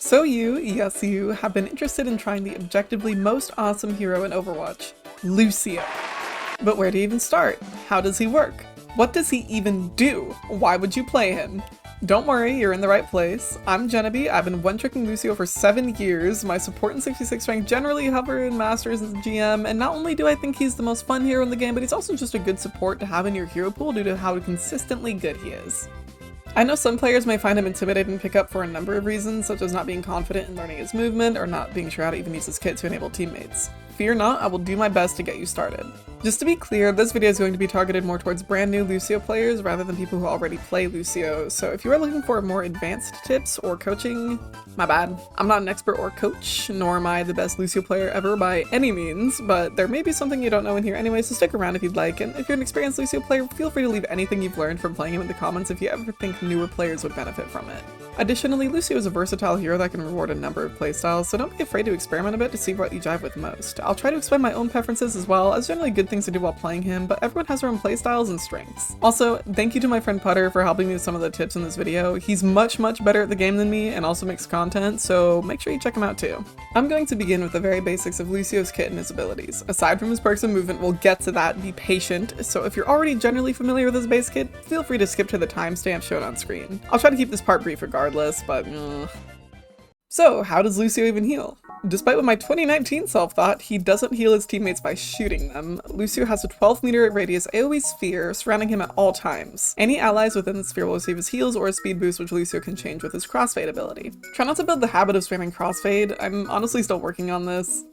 So you, yes you, have been interested in trying the objectively most awesome hero in Overwatch, Lucio. But where to even start? How does he work? What does he even do? Why would you play him? Don't worry, you're in the right place. I'm Genevieve. I've been one-tricking Lucio for 7 years. My support and 66 rank generally hover in Masters as a GM, and not only do I think he's the most fun hero in the game, but he's also just a good support to have in your hero pool due to how consistently good he is. I know some players may find him intimidating to pick up for a number of reasons, such as not being confident in learning his movement, or not being sure how to even use his kit to enable teammates. Fear not, I will do my best to get you started. Just to be clear, this video is going to be targeted more towards brand new Lucio players rather than people who already play Lucio, so if you are looking for more advanced tips or coaching, my bad. I'm not an expert or coach, nor am I the best Lucio player ever by any means, but there may be something you don't know in here anyway, so stick around if you'd like, and if you're an experienced Lucio player, feel free to leave anything you've learned from playing him in the comments if you ever think newer players would benefit from it. Additionally, Lucio is a versatile hero that can reward a number of playstyles, so don't be afraid to experiment a bit to see what you jive with most. I'll try to explain my own preferences as well, as generally good things to do while playing him, but everyone has their own playstyles and strengths. Also, thank you to my friend Putter for helping me with some of the tips in this video. He's much better at the game than me and also makes content, so make sure you check him out too. I'm going to begin with the very basics of Lucio's kit and his abilities. Aside from his perks and movement, we'll get to that, be patient, so if you're already generally familiar with his base kit, feel free to skip to the timestamp shown on screen. I'll try to keep this part brief regardless, but So, how does Lucio even heal? Despite what my 2019 self thought, he doesn't heal his teammates by shooting them. Lucio has a 12-meter radius AoE sphere surrounding him at all times. Any allies within the sphere will receive his heals or a speed boost, which Lucio can change with his crossfade ability. Try not to build the habit of spamming crossfade. I'm honestly still working on this,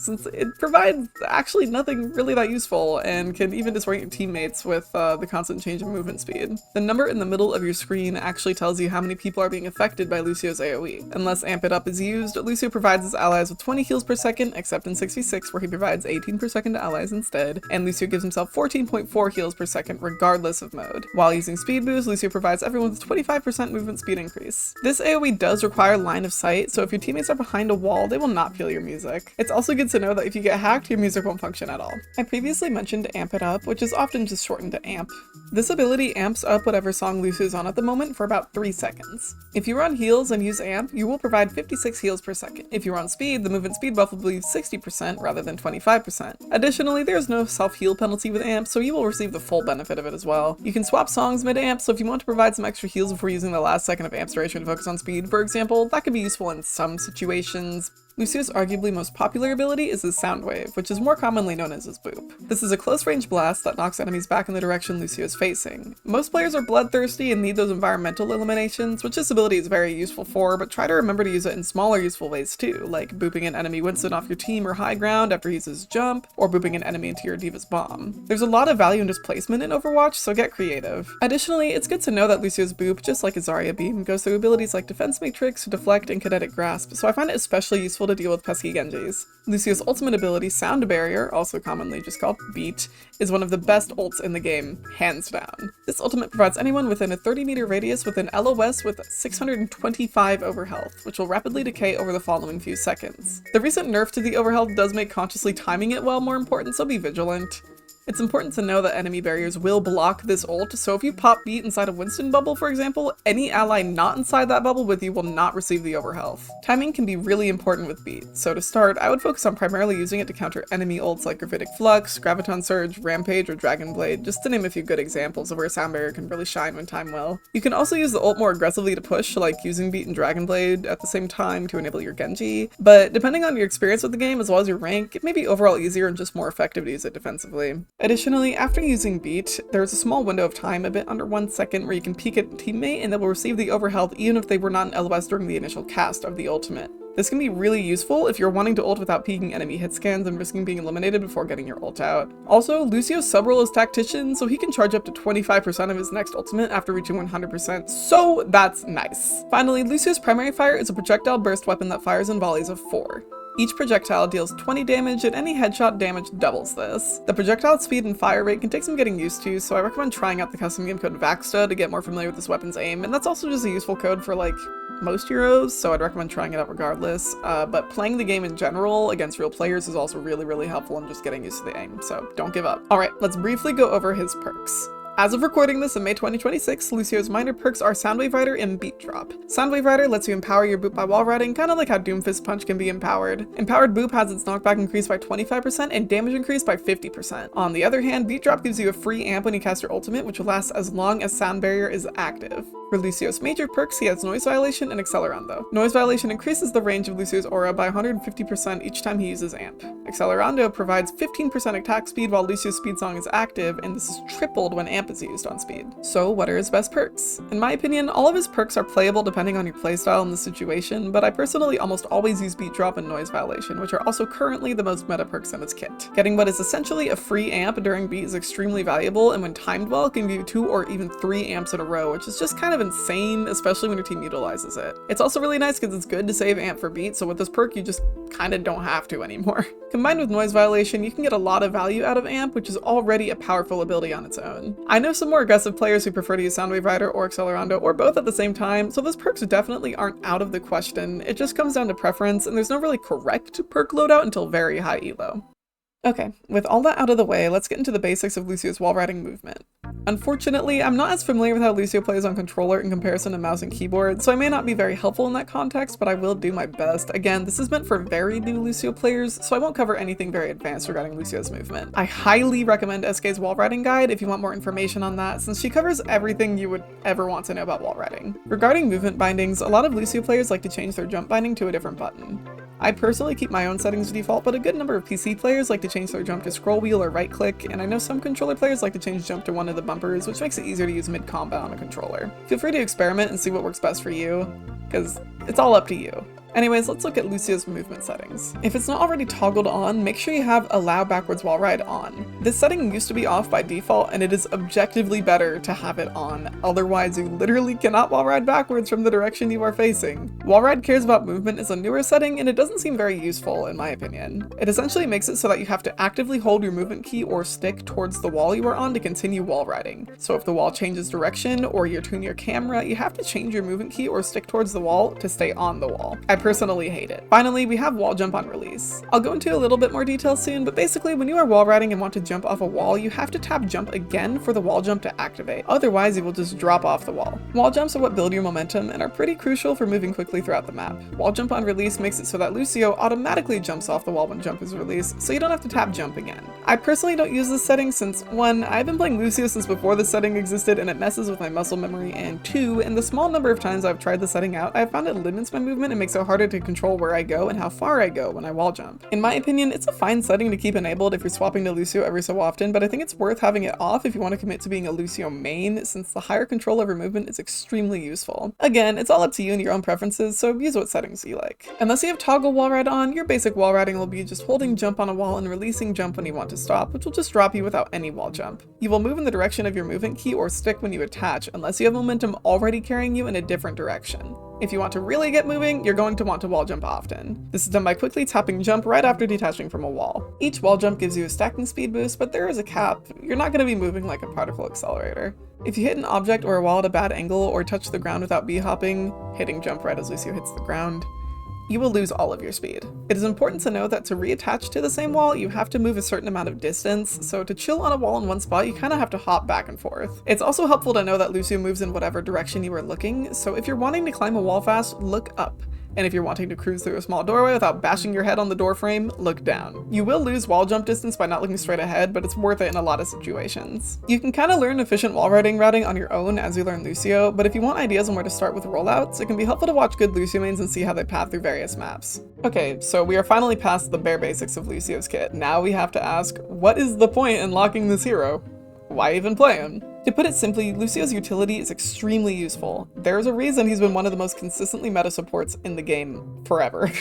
since it provides actually nothing really that useful and can even disorient your teammates with the constant change in movement speed. The number in the middle of your screen actually tells you how many people are being affected by Lucio's AoE. Unless Amp It Up is used, Lucio provides his allies with 20 heals per second, except in 66 where he provides 18 per second to allies instead, and Lucio gives himself 14.4 heals per second regardless of mode. While using speed boost, Lucio provides everyone with 25% movement speed increase. This AoE does require line of sight, so if your teammates are behind a wall, they will not feel your music. It's also good to know that if you get hacked, your music won't function at all. I previously mentioned Amp It Up, which is often just shortened to AMP. This ability amps up whatever song Lucio is on at the moment for about 3 seconds. If you are on heals and use AMP, you will provide 56 heals per second. If you're on speed, the movement speed buff will be 60% rather than 25%. Additionally, there is no self-heal penalty with AMP, so you will receive the full benefit of it as well. You can swap songs mid-AMP, so if you want to provide some extra heals before using the last second of AMP's duration to focus on speed, for example, that could be useful in some situations. Lucio's arguably most popular ability is his Sound Wave, which is more commonly known as his Boop. This is a close-range blast that knocks enemies back in the direction Lucio is facing. Most players are bloodthirsty and need those environmental eliminations, which this ability is very useful for, but try to remember to use it in smaller useful ways too, like booping an enemy Winston off your team or high ground after he uses jump, or booping an enemy into your Diva's bomb. There's a lot of value in displacement in Overwatch, so get creative. Additionally, it's good to know that Lucio's Boop, just like his Zarya Beam, goes through abilities like Defense Matrix, Deflect, and Kinetic Grasp, so I find it especially useful to deal with pesky Genjis. Lucio's ultimate ability, Sound Barrier, also commonly just called Beat, is one of the best ults in the game, hands down. This ultimate provides anyone within a 30-meter radius with an LOS with 625 overhealth, which will rapidly decay over the following few seconds. The recent nerf to the overhealth does make consciously timing it well more important, so be vigilant. It's important to know that enemy barriers will block this ult, so if you pop Beat inside a Winston bubble, for example, any ally not inside that bubble with you will not receive the overhealth. Timing can be really important with Beat, so to start, I would focus on primarily using it to counter enemy ults like Gravitic Flux, Graviton Surge, Rampage, or Dragon Blade, just to name a few good examples of where Sound Barrier can really shine when timed well. You can also use the ult more aggressively to push, like using Beat and Dragon Blade at the same time to enable your Genji, but depending on your experience with the game as well as your rank, it may be overall easier and just more effective to use it defensively. Additionally, after using Beat, there is a small window of time, a bit under 1 second, where you can peek at a teammate and they will receive the overhealth even if they were not in LOS during the initial cast of the ultimate. This can be really useful if you're wanting to ult without peeking enemy hit scans and risking being eliminated before getting your ult out. Also, Lucio's sub-role is Tactician, so he can charge up to 25% of his next ultimate after reaching 100%, so that's nice. Finally, Lucio's primary fire is a projectile burst weapon that fires in volleys of 4. Each projectile deals 20 damage, and any headshot damage doubles this. The projectile speed and fire rate can take some getting used to, so I recommend trying out the custom game code Vaxta to get more familiar with this weapon's aim, and that's also just a useful code for like most heroes, so I'd recommend trying it out regardless. But playing the game in general against real players is also really helpful in just getting used to the aim, so don't give up. Alright, let's briefly go over his perks. As of recording this in May 2026, Lucio's minor perks are Soundwave Rider and Beat Drop. Soundwave Rider lets you empower your boop by wall riding, kinda like how Doomfist Punch can be empowered. Empowered boop has its knockback increased by 25% and damage increased by 50%. On the other hand, Beat Drop gives you a free amp when you cast your ultimate, which will last as long as Sound Barrier is active. For Lucio's major perks, he has Noise Violation and Accelerando. Noise Violation increases the range of Lucio's aura by 150% each time he uses amp. Accelerando provides 15% attack speed while Lucio's speed song is active, and this is tripled when amp is used on speed. So what are his best perks? In my opinion, all of his perks are playable depending on your playstyle and the situation, but I personally almost always use Beat Drop and Noise Violation, which are also currently the most meta perks in his kit. Getting what is essentially a free amp during beat is extremely valuable, and when timed well can give you 2 or even 3 amps in a row, which is just kind of insane, especially when your team utilizes it. It's also really nice because it's good to save amp for beat, so with this perk you just kinda don't have to anymore. Combined with Noise Violation, you can get a lot of value out of amp, which is already a powerful ability on its own. I know some more aggressive players who prefer to use Soundwave Rider or Accelerando or both at the same time, so those perks definitely aren't out of the question. It just comes down to preference, and there's no really correct perk loadout until very high elo. Okay, with all that out of the way, let's get into the basics of Lucio's wall riding movement. Unfortunately, I'm not as familiar with how Lucio plays on controller in comparison to mouse and keyboard, so I may not be very helpful in that context, but I will do my best. Again, this is meant for very new Lucio players, so I won't cover anything very advanced regarding Lucio's movement. I highly recommend SK's wall riding guide if you want more information on that, since she covers everything you would ever want to know about wall riding. Regarding movement bindings, a lot of Lucio players like to change their jump binding to a different button. I personally keep my own settings default, but a good number of PC players like to change their jump to scroll wheel or right click, and I know some controller players like to change jump to one of the bumpers, which makes it easier to use mid-combat on a controller. Feel free to experiment and see what works best for you, because it's all up to you. Anyways, let's look at Lucio's movement settings. If it's not already toggled on, make sure you have Allow Backwards Wall Ride on. This setting used to be off by default, and it is objectively better to have it on, otherwise you literally cannot wall ride backwards from the direction you are facing. Wall Ride Cares About Movement is a newer setting, and it doesn't seem very useful in my opinion. It essentially makes it so that you have to actively hold your movement key or stick towards the wall you are on to continue wall riding. So if the wall changes direction, or you tune your camera, you have to change your movement key or stick towards the wall to stay on the wall. I personally hate it. Finally, we have wall jump on release. I'll go into a little bit more detail soon, but basically when you are wall riding and want to jump off a wall, you have to tap jump again for the wall jump to activate. Otherwise, you will just drop off the wall. Wall jumps are what build your momentum and are pretty crucial for moving quickly throughout the map. Wall jump on release makes it so that Lucio automatically jumps off the wall when jump is released, so you don't have to tap jump again. I personally don't use this setting since 1, I've been playing Lucio since before this setting existed and it messes with my muscle memory, and 2, in the small number of times I've tried the setting out, I've found it limits my movement and makes it harder to control where I go and how far I go when I wall jump. In my opinion, it's a fine setting to keep enabled if you're swapping to Lucio every so often, but I think it's worth having it off if you want to commit to being a Lucio main, since the higher control over movement is extremely useful. Again, it's all up to you and your own preferences, so use what settings you like. Unless you have toggle wall ride on, your basic wall riding will be just holding jump on a wall and releasing jump when you want to stop, which will just drop you without any wall jump. You will move in the direction of your movement key or stick when you attach, unless you have momentum already carrying you in a different direction. If you want to really get moving, you're going to want to wall jump often. This is done by quickly tapping jump right after detaching from a wall. Each wall jump gives you a stacking speed boost, but there is a cap. You're not going to be moving like a particle accelerator. If you hit an object or a wall at a bad angle or touch the ground without b-hopping, hitting jump right as Lucio hits the ground, you will lose all of your speed. It is important to know that to reattach to the same wall, you have to move a certain amount of distance, so to chill on a wall in one spot, you kind of have to hop back and forth. It's also helpful to know that Lucio moves in whatever direction you are looking, so if you're wanting to climb a wall fast, look up. And if you're wanting to cruise through a small doorway without bashing your head on the door frame, look down. You will lose wall jump distance by not looking straight ahead, but it's worth it in a lot of situations. You can kind of learn efficient wall routing on your own as you learn Lucio, but if you want ideas on where to start with rollouts, it can be helpful to watch good Lucio mains and see how they path through various maps. Okay, so we are finally past the bare basics of Lucio's kit. Now we have to ask, what is the point in locking this hero? Why even play him? To put it simply, Lucio's utility is extremely useful. There's a reason he's been one of the most consistently meta supports in the game forever.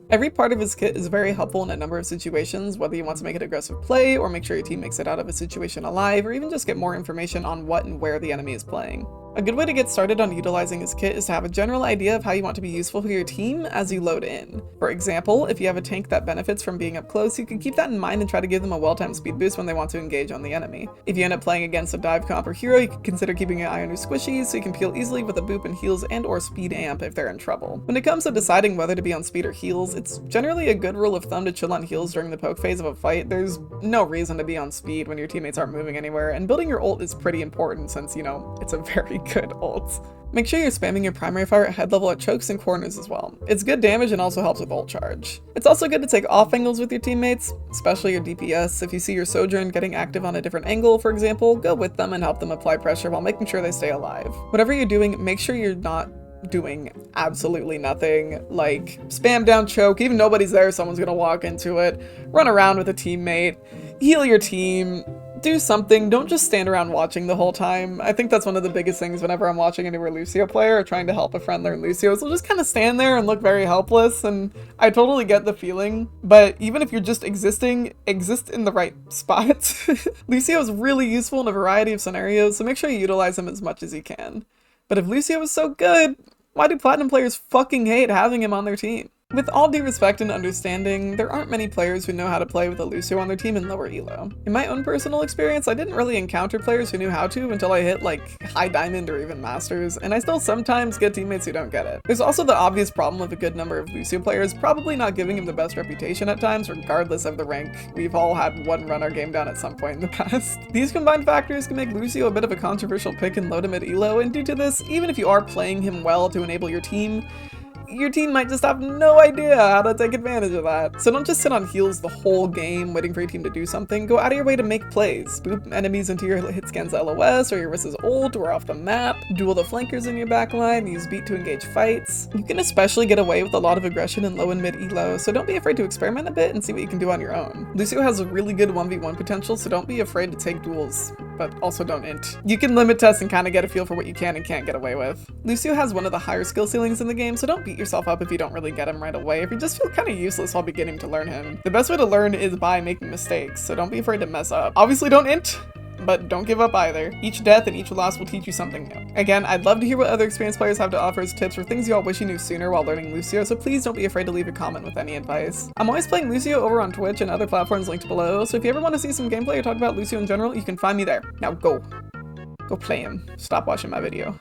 Every part of his kit is very helpful in a number of situations, whether you want to make an aggressive play, or make sure your team makes it out of a situation alive, or even just get more information on what and where the enemy is playing. A good way to get started on utilizing his kit is to have a general idea of how you want to be useful for your team as you load in. For example, if you have a tank that benefits from being up close, you can keep that in mind and try to give them a well-timed speed boost when they want to engage on the enemy. If you end up playing against a dive comp or hero, you can consider keeping an eye on your squishies so you can peel easily with a boop and heals and or speed amp if they're in trouble. When it comes to deciding whether to be on speed or heals, it's generally a good rule of thumb to chill on heals during the poke phase of a fight. There's no reason to be on speed when your teammates aren't moving anywhere, and building your ult is pretty important since, you know, it's a very good ult. Make sure you're spamming your primary fire at head level at chokes and corners as well. It's good damage and also helps with ult charge. It's also good to take off angles with your teammates, especially your DPS. If you see your Sojourn getting active on a different angle, for example, go with them and help them apply pressure while making sure they stay alive. Whatever you're doing, make sure you're not doing absolutely nothing, like spam down choke, even nobody's there, someone's gonna walk into it, run around with a teammate, heal your team, do something. Don't just stand around watching the whole time. I think that's one of the biggest things whenever I'm watching a newer Lucio player or trying to help a friend learn Lucio, so just kind of stand there and look very helpless, and I totally get the feeling, but even if you're just existing, exist in the right spot. Lucio is really useful in a variety of scenarios, so make sure you utilize him as much as you can. But if Lucio is so good, why do Platinum players fucking hate having him on their team? With all due respect and understanding, there aren't many players who know how to play with a Lucio on their team in lower elo. In my own personal experience, I didn't really encounter players who knew how to until I hit like high diamond or even masters, and I still sometimes get teammates who don't get it. There's also the obvious problem of a good number of Lucio players probably not giving him the best reputation at times, regardless of the rank. We've all had one run our game down at some point in the past. These combined factors can make Lucio a bit of a controversial pick in low to mid elo, and due to this, even if you are playing him well to enable your team might just have no idea how to take advantage of that. So don't just sit on heals the whole game waiting for your team to do something. Go out of your way to make plays. Boop enemies into your hit scans LOS or your Rissa's ult or off the map. Duel the flankers in your backline. Use beat to engage fights. You can especially get away with a lot of aggression in low and mid elo, so don't be afraid to experiment a bit and see what you can do on your own. Lucio has a really good 1v1 potential, so don't be afraid to take duels, but also don't int. You can limit test and kind of get a feel for what you can and can't get away with. Lucio has one of the higher skill ceilings in the game, so don't beat yourself up if you don't really get him right away, if you just feel kind of useless while beginning to learn him. The best way to learn is by making mistakes, so don't be afraid to mess up. Obviously don't int, but don't give up either. Each death and each loss will teach you something new. Again, I'd love to hear what other experienced players have to offer as tips or things you all wish you knew sooner while learning Lucio, so please don't be afraid to leave a comment with any advice. I'm always playing Lucio over on Twitch and other platforms linked below, so if you ever want to see some gameplay or talk about Lucio in general, you can find me there. Now go play him. Stop watching my video.